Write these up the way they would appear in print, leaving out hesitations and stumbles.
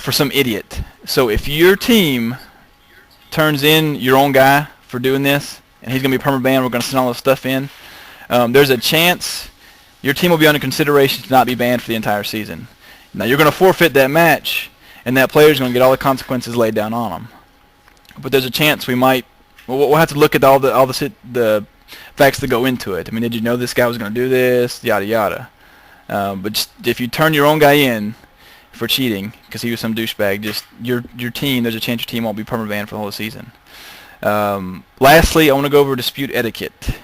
for some idiot. So if your team turns in your own guy for doing this, and he's going to be perma-banned, we're going to send all this stuff in, there's a chance your team will be under consideration to not be banned for the entire season. Now you're going to forfeit that match, and that player's going to get all the consequences laid down on them. But there's a chance we might. We'll have to look at all the facts that go into it. I mean, did you know this guy was going to do this? Yada yada. But just, if you turn your own guy in for cheating because he was some douchebag, just your team, there's a chance your team won't be perma-banned for the whole season. Lastly, I want to go over dispute etiquette.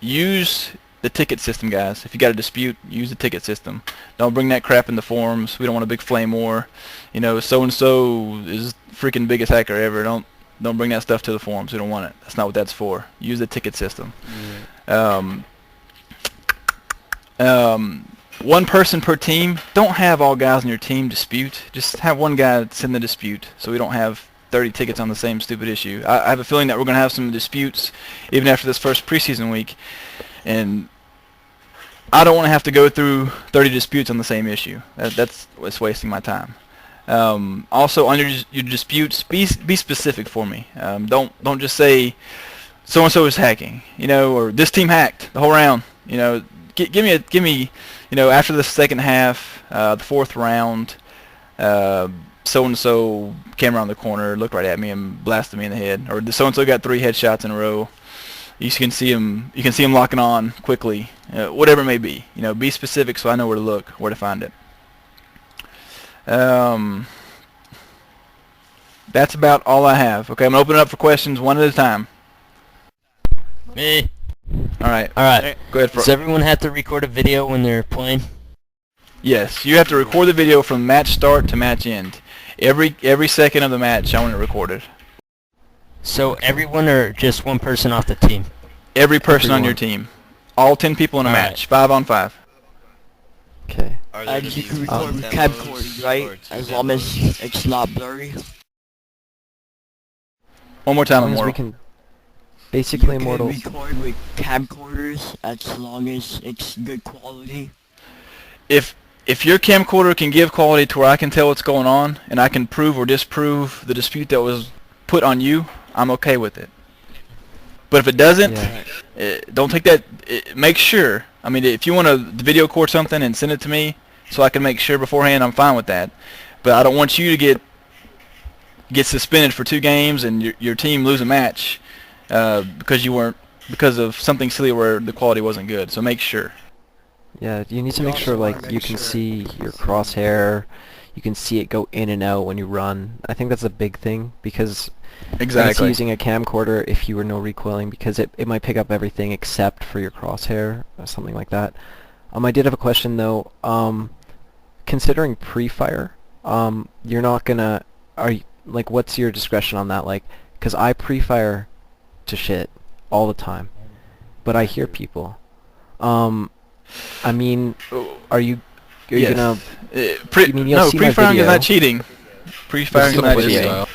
Use the ticket system, guys. If you got a dispute, use the ticket system. Don't bring that crap in the forums. We don't want a big flame war. You know, so and so is freaking biggest hacker ever. Don't bring that stuff to the forums. We don't want it. That's not what that's for. Use the ticket system. One person per team. Don't have all guys on your team dispute. Just have one guy send the dispute, so we don't have 30 tickets on the same stupid issue. I have a feeling that we're going to have some disputes even after this first preseason week, and I don't want to have to go through 30 disputes on the same issue. That's wasting my time. Also, on your disputes, be specific for me. Don't just say so and so is hacking, you know, or this team hacked the whole round. You know, give me, you know, after the second half, the fourth round, so and so came around the corner, looked right at me, and blasted me in the head, or so and so got 3 headshots in a row. You can see him locking on quickly, whatever it may be. You know, be specific so I know where to look, where to find it. That's about all I have. Okay, I'm gonna open it up for questions one at a time. Me. All right. Go ahead. Does everyone have to record a video when they're playing? Yes, you have to record the video from match start to match end. Every second of the match, I want it recorded. So everyone or just one person off the team? Every person on your team. All 10 people in a match. 5 on 5. Okay. You can record with camcorder, right? As long as it's not blurry. One more time, As long as Immortal. we can basically You Immortal. can record with camcorders as long as it's good quality. If your camcorder can give quality to where I can tell what's going on, and I can prove or disprove the dispute that was put on you, I'm okay with it. But if it doesn't, don't take that. Make sure. I mean, if you want to video record something and send it to me so I can make sure beforehand, I'm fine with that. But I don't want you to get suspended for 2 games and your team lose a match because of something silly where the quality wasn't good. So make sure. Yeah, you need to make sure like you can see your crosshair, you can see it go in and out when you run. I think that's a big thing because Exactly. using a camcorder if you were no recoiling because it might pick up everything except for your crosshair or something like that. I did have a question though. Considering pre-fire, you're not gonna what's your discretion on that? Like, because I pre-fire to shit all the time, but I hear people. I mean, are you gonna? Pre-firing is not cheating. Pre-firing is not cheating.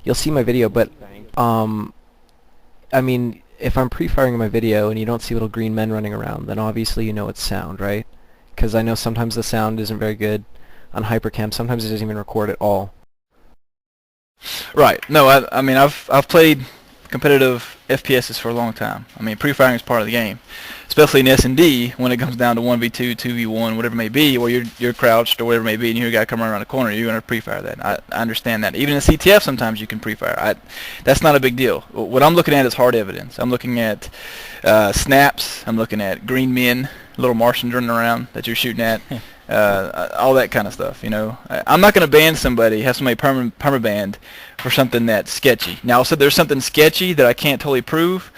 You'll see my video, but I mean, if I'm pre-firing my video and you don't see little green men running around, then obviously you know it's sound, right? Because I know sometimes the sound isn't very good on Hypercam. Sometimes it doesn't even record at all. Right. No, I mean, I've played competitive FPSs for a long time. I mean, pre-firing is part of the game, especially in S&D when it comes down to 1v2, 2v1, whatever it may be, where you're crouched or whatever it may be, and you hear a guy come around the corner, you're going to pre-fire that. I understand that. Even in CTF, sometimes you can pre-fire. That's not a big deal. What I'm looking at is hard evidence. I'm looking at snaps. I'm looking at green men, little Martians running around that you're shooting at. All that kind of stuff, you know. I'm not going to ban somebody, have somebody perma-banned for something that's sketchy. Now, so there's something sketchy that I can't totally prove.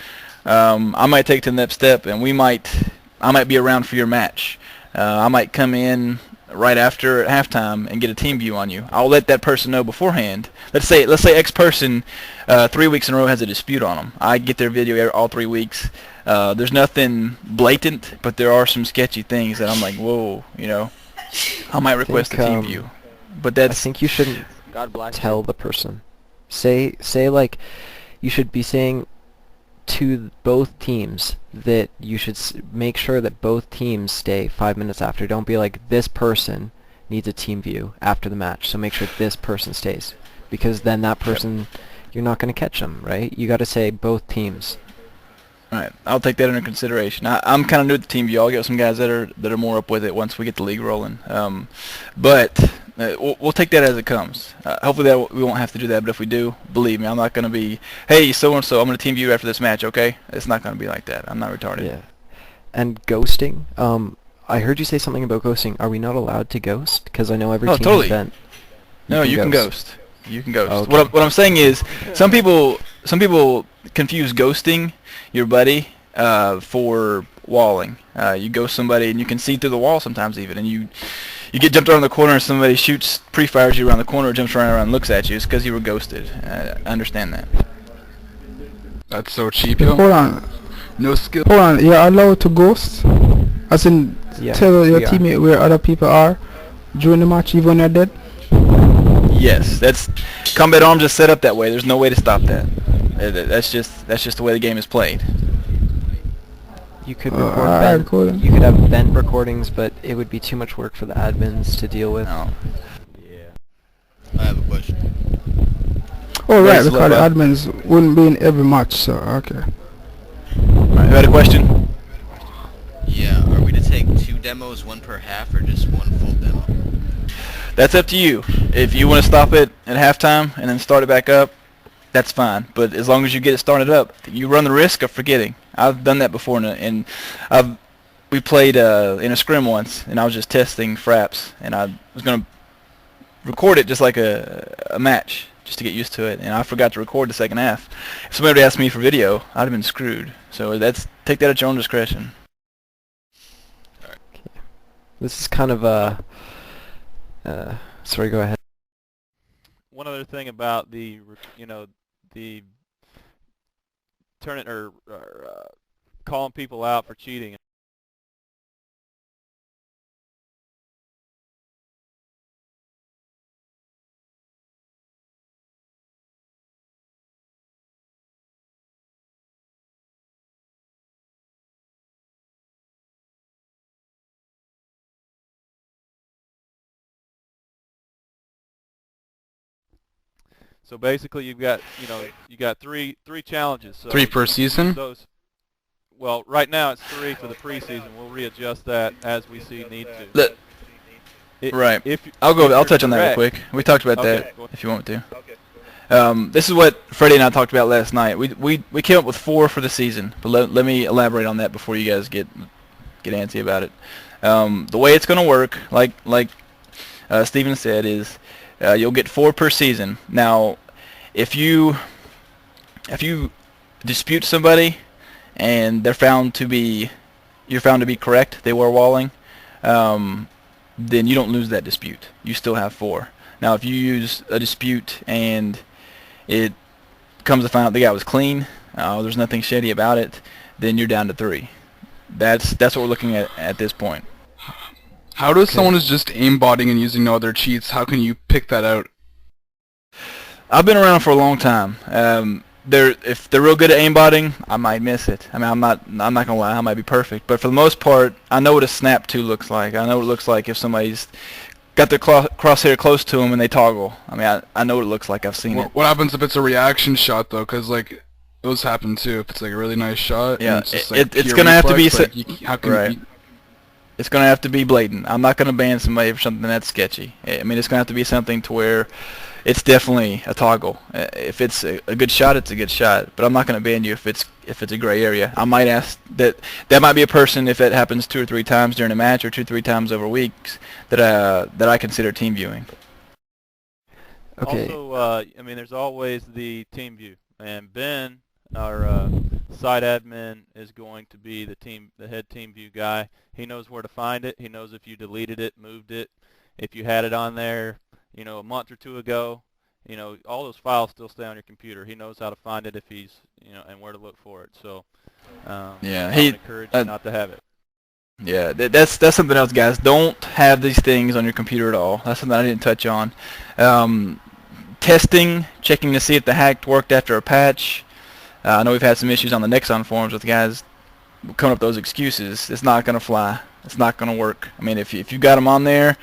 I might take it to the next step, and I might be around for your match. I might come in right after at halftime and get a team view on you. I'll let that person know beforehand. Let's say X person 3 weeks in a row has a dispute on them. I get their video all 3 weeks. There's nothing blatant, but there are some sketchy things that I'm like, whoa, you know. I might request a team view, but I think you shouldn't tell the person. Say like you should be saying to both teams that you should make sure that both teams stay 5 minutes after. Don't be like, this person needs a team view after the match. So make sure this person stays, because then that person, you're not going to catch them, right? You got to say both teams. All right, I'll take that under consideration. I'm kind of new to the team view. I'll get some guys that are more up with it once we get the league rolling. But we'll take that as it comes. Hopefully we won't have to do that. But if we do, believe me, I'm not going to be, hey, so and so, I'm going to team view after this match. Okay, it's not going to be like that. I'm not retarded. Yeah. And ghosting. I heard you say something about ghosting. Are we not allowed to ghost? Because I know every team totally. event. No, you can ghost. You can ghost. Okay. What I'm saying is, some people confuse ghosting your buddy for walling. You ghost somebody and you can see through the wall sometimes even, and you get jumped around the corner and somebody pre-fires you around the corner, jumps around and looks at you. It's because you were ghosted. I understand that. That's so cheap, yo. Hold on. No skill. Hold on. You're allowed to ghost? As in, Yeah, tell your we are. teammate where other people are during the match, even when they're dead? Yes, that's Combat Arms is set up that way. There's no way to stop that. That's just the way the game is played. You could Alright, record cool vent. then. You could have vent recordings, but it would be too much work for the admins to deal with. No. I have a question. Oh, right, Yes, because the Leva. admins wouldn't be in every match, so, okay. All right, who had a question? Yeah, are we to take 2 demos, 1 per half, or just 1 full demo? That's up to you. If you want to stop it at halftime and then start it back up, that's fine. But as long as you get it started up, you run the risk of forgetting. I've done that before, and we played in a scrim once, and I was just testing fraps, and I was gonna record it just like a match, just to get used to it, and I forgot to record the second half. If somebody asked me for video, I'd have been screwed. So take that at your own discretion. This is kind of a... sorry, go ahead. One other thing about the turning or calling people out for cheating. So basically, you've got you got three challenges. So 3 per season? those. Well, right now it's 3 for the preseason. We'll readjust that as we see need to. Right. If I'll touch on that real quick. We talked about Okay, that go ahead. if you want me to. This is what Freddie and I talked about last night. We came up with 4 for the season, but let me elaborate on that before you guys get antsy about it. The way it's going to work, like Steven said, is you'll get 4 per season. Now, if you dispute somebody and you're found to be correct, they were walling, then you don't lose that dispute. You still have 4. Now, if you use a dispute and it comes to find out the guy was clean, there's nothing shady about it, then you're down to 3. That's what we're looking at this point. How does someone who's just aimbotting and using no other cheats, how can you pick that out? I've been around for a long time. If they're real good at aimbotting, I might miss it. I mean, I'm not gonna lie, I might be perfect, but for the most part, I know what a snap 2 looks like. I know what it looks like if somebody's got their crosshair close to them and they toggle. I mean, I know what it looks like. I've seen it. What happens if it's a reaction shot, though? Because, like, those happen, too. If it's, like, a really nice shot, Yeah, and it's just, like, it's pure gonna have to be reflex, like, how can right. It's going to have to be blatant. I'm not going to ban somebody for something that's sketchy. I mean, it's going to have to be something to where it's definitely a toggle. If it's a good shot, it's a good shot. But I'm not going to ban you if it's a gray area. I might ask that might be a person if it happens 2 or 3 times during a match or 2 or 3 times over weeks that I consider team viewing. Okay. Also, I mean, there's always the team view, and Ben, our site admin, is going to be the head team view guy. He knows where to find it. He knows if you deleted it, moved it, if you had it on there, a month or 2 ago. All those files still stay on your computer. He knows how to find it if he's, and where to look for it. So, Yeah, I would encourage you not to have it. Yeah, that's something else, guys. Don't have these things on your computer at all. That's something I didn't touch on. Testing, checking to see if the hack worked after a patch. I know we've had some issues on the Nexon forums with guys coming up with those excuses. It's not going to fly. It's not going to work. I mean, if you got them on there,